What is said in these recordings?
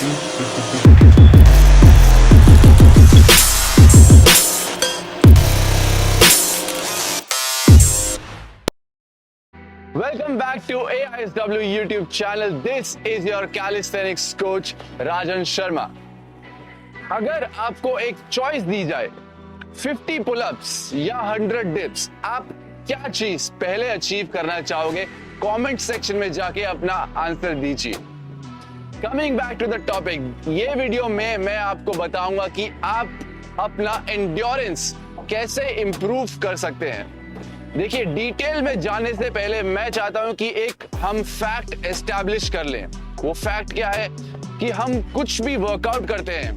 Welcome back to AISW YouTube channel. This is your calisthenics coach Rajan Sharma. अगर आपको एक choice दी जाए 50 पुलअप्स या 100 डिप्स, आप क्या चीज पहले अचीव करना चाहोगे? कमेंट सेक्शन में जाके अपना आंसर दीजिए. Coming back to the topic, ये वीडियो में मैं आपको बताऊंगा कि आप अपना एंड्योरेंस कैसे इंप्रूव कर सकते हैं. देखिए, डिटेल में जाने से पहले मैं चाहता हूं कि एक हम फैक्ट एस्टैब्लिश कर लें. वो फैक्ट क्या है कि हम कुछ भी वर्कआउट करते हैं,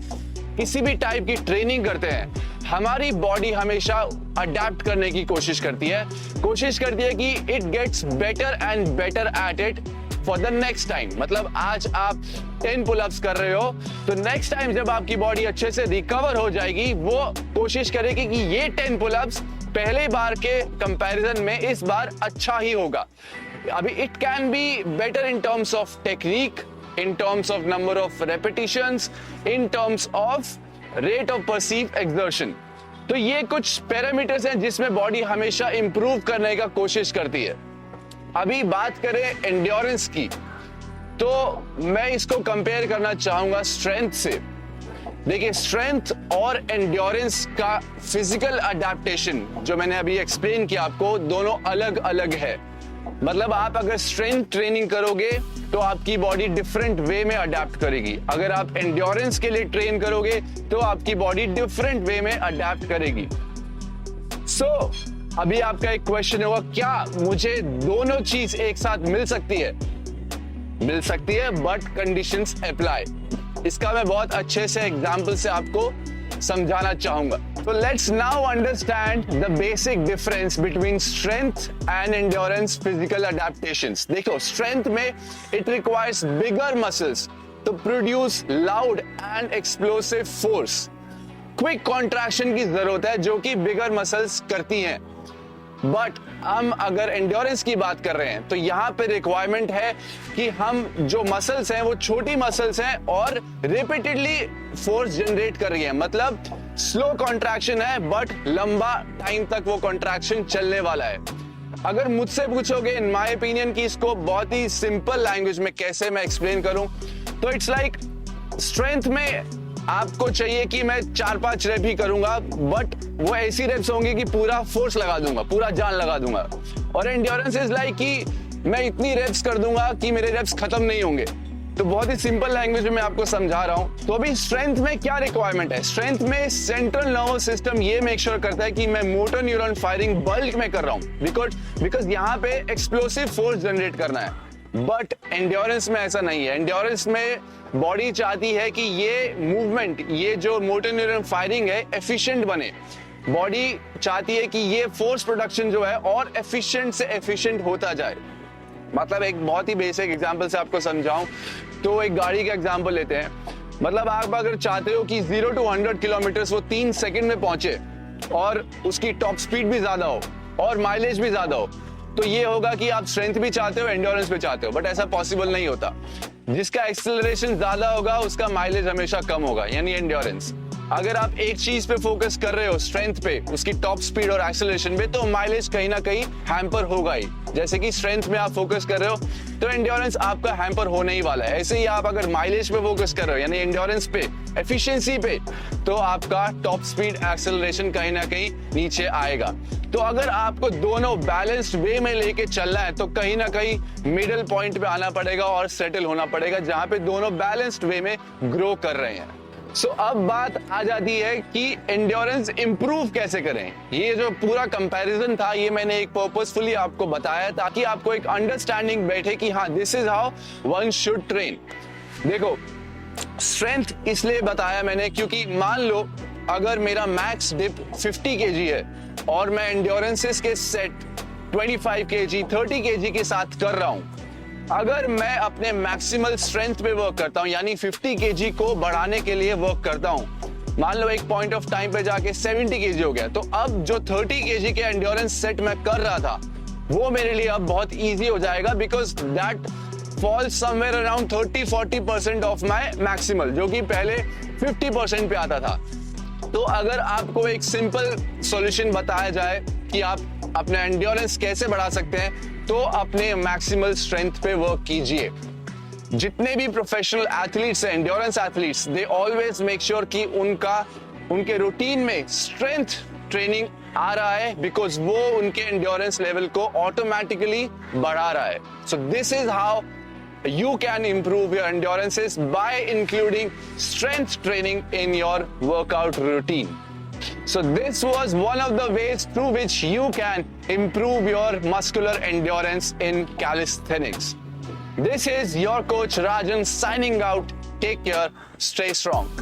किसी भी टाइप की ट्रेनिंग करते हैं, हमारी बॉडी हमेशा अडेप्ट करने की कोशिश करती है कि it gets better and better at it for the next time. मतलब आज आप 10 पुलअप्स कर रहे हो, तो नेक्स्ट टाइम जब आपकी बॉडी अच्छे से रिकवर हो जाएगी, वो कोशिश करेगी कि ये 10 पुलअप्स पहले बार के कंपैरिजन में इस बार अच्छा ही होगा. अभी it can be better in terms of technique, in terms of number of repetitions, in terms of rate of perceived exertion. तो ये कुछ पैरामीटर्स हैं जिसमें बॉडी हमेशा इंप्रूव करने का कोशिश करती है. अभी बात करें एंड्योरेंस की, तो मैं इसको कंपेयर करना चाहूंगा स्ट्रेंथ से. देखिए, स्ट्रेंथ और एंड्योरेंस का फिजिकल अडेप्टेशन जो मैंने अभी एक्सप्लेन किया आपको, दोनों अलग अलग है. मतलब आप अगर स्ट्रेंथ ट्रेनिंग करोगे तो आपकी बॉडी डिफरेंट वे में अडेप्ट करेगी. अगर आप एंड्योरेंस के लिए ट्रेन करोगे तो आपकी बॉडी डिफरेंट वे में अडेप्ट करेगी. सो अभी आपका एक क्वेश्चन होगा, क्या मुझे दोनों चीज एक साथ मिल सकती है? मिल सकती है, बट कंडीशंस अप्लाई. इसका मैं बहुत अच्छे से एग्जांपल से आपको समझाना चाहूंगा. So let's now understand the basic difference between strength and endurance physical adaptations. देखो, strength में it requires bigger muscles to produce loud and explosive force. Quick contraction की जरूरत है जो कि bigger muscles करती हैं. बट हम अगर एंड्योरेंस की बात कर रहे हैं तो यहां पे रिक्वायरमेंट है कि हम जो मसल्स हैं वो छोटी मसल्स हैं और रिपीटेडली फोर्स जनरेट कर रही है. मतलब स्लो कॉन्ट्रैक्शन है बट लंबा टाइम तक वो कॉन्ट्रैक्शन चलने वाला है. अगर मुझसे पूछोगे इन माय ओपिनियन कि इसको बहुत ही सिंपल लैंग्वेज में कैसे मैं एक्सप्लेन करूं, तो इट्स लाइक स्ट्रेंथ में आपको चाहिए कि मैं 4-5 रेप ही करूंगा, बट वो ऐसी रेप्स होंगी कि पूरा फोर्स लगा दूंगा, पूरा जान लगा दूंगा. और एंड्योरेंस इज लाइक कि मैं इतनी रेप्स कर दूंगा कि मेरे रेप्स खत्म नहीं होंगे. तो बहुत ही सिंपल लैंग्वेज में मैं आपको समझा रहा हूं. तो अभी स्ट्रेंथ में क्या रिक्वायरमेंट है? स्ट्रेंथ में सेंट्रल नर्वस सिस्टम ये मेक श्योर करता है कि मैं मोटर न्यूरॉन फायरिंग बल्क में कर रहा हूं, बिकॉज यहाँ पे एक्सप्लोसिव फोर्स जनरेट करना है. बट एंड्योरेंस में ऐसा नहीं है. एंड्योरेंस में बॉडी चाहती है कि ये मूवमेंट, ये जो मोटर न्यूरॉन फायरिंग है, एफिशिएंट बने. बॉडी चाहती है कि ये फोर्स प्रोडक्शन जो है और एफिशिएंट से एफिशिएंट होता जाए. मतलब एक बहुत ही बेसिक एग्जांपल से आपको समझाऊं तो एक गाड़ी का एग्जांपल लेते हैं. मतलब आप अगर चाहते हो कि 0 to 100 किलोमीटर वो 3 सेकंड में पहुंचे और उसकी टॉप स्पीड भी ज्यादा हो और माइलेज भी ज्यादा हो, तो ये होगा कि आप स्ट्रेंथ भी चाहते हो, एंड्योरेंस भी चाहते हो. बट ऐसा पॉसिबल नहीं होता. जिसका एक्सेलरेशन ज्यादा होगा उसका माइलेज हमेशा कम होगा, यानी एंड्योरेंस. अगर आप एक चीज पे फोकस कर रहे हो, स्ट्रेंथ पे, उसकी टॉप स्पीड और एक्सेलरेशन पे, तो माइलेज कहीं ना कहीं हैम्पर होगा ही. जैसे कि स्ट्रेंथ में आप फोकस कर रहे हो तो एंड्योरेंस आपका हैम्पर होने ही वाला है. ऐसे ही आप अगर माइलेज पे फोकस कर रहे हो, यानी एंड्योरेंस पे, एफिशिएंसी पे, तो आपका टॉप स्पीड, एक्सेलरेशन कहीं ना कहीं नीचे आएगा. तो अगर आपको दोनों बैलेंस्ड वे में लेके चलना है तो कहीं ना कहीं मिडिल पॉइंट पे आना पड़ेगा और सेटल होना पड़ेगा, जहां पे दोनों बैलेंस्ड वे में ग्रो कर रहे हैं. सो अब बात आ जाती है कि एंड्योरेंस इंप्रूव कैसे करें. ये जो पूरा कंपैरिजन था, ये मैंने एक पर्पसफुली आपको बताया ताकि आपको एक अंडरस्टैंडिंग बैठे कि हाँ, this is how one should train. देखो, स्ट्रेंथ इसलिए बताया मैंने क्योंकि मान लो अगर मेरा मैक्स डिप 50 kg है और मैं एंड्योरेंसेस के सेट 25 kg, 30 kg के साथ कर रहा हूं, अगर मैं अपने मैक्सिमल स्ट्रेंथ पे वर्क करता हूं, यानी 50 kg को बढ़ाने के लिए वर्क करता हूं, मान लो एक पॉइंट ऑफ टाइम पे जाके 70 kg हो गया, तो अब जो 30 kg के एंड्योरेंस सेट मैं कर रहा था वो मेरे लिए अब बहुत इजी हो जाएगा, because that fall somewhere around 30-40% of my maximal, जो कि पहले 50% पे आता था। तो अगर आपको एक सिंपल सॉल्यूशन बताया जाए कि आप अपना एंड्योरेंस कैसे बढ़ा सकते हैं, तो अपने मैक्सिमल स्ट्रेंथ पे वर्क कीजिए। जितने भी प्रोफेशनल एथलीट्स हैं, endurance athletes, they always make sure कि उनके रूटीन में स्ट्रेंथ ट्रेनिंग आ रहा है, बिकॉज वो उनके एंड्योरेंस लेवल को ऑटोमेटिकली बढ़ा रहा है। So this is how you can improve your endurances by including strength training in your workout routine. So this was one of the ways through which you can improve your muscular endurance in calisthenics. This is your coach Rajan signing out. Take care, stay strong.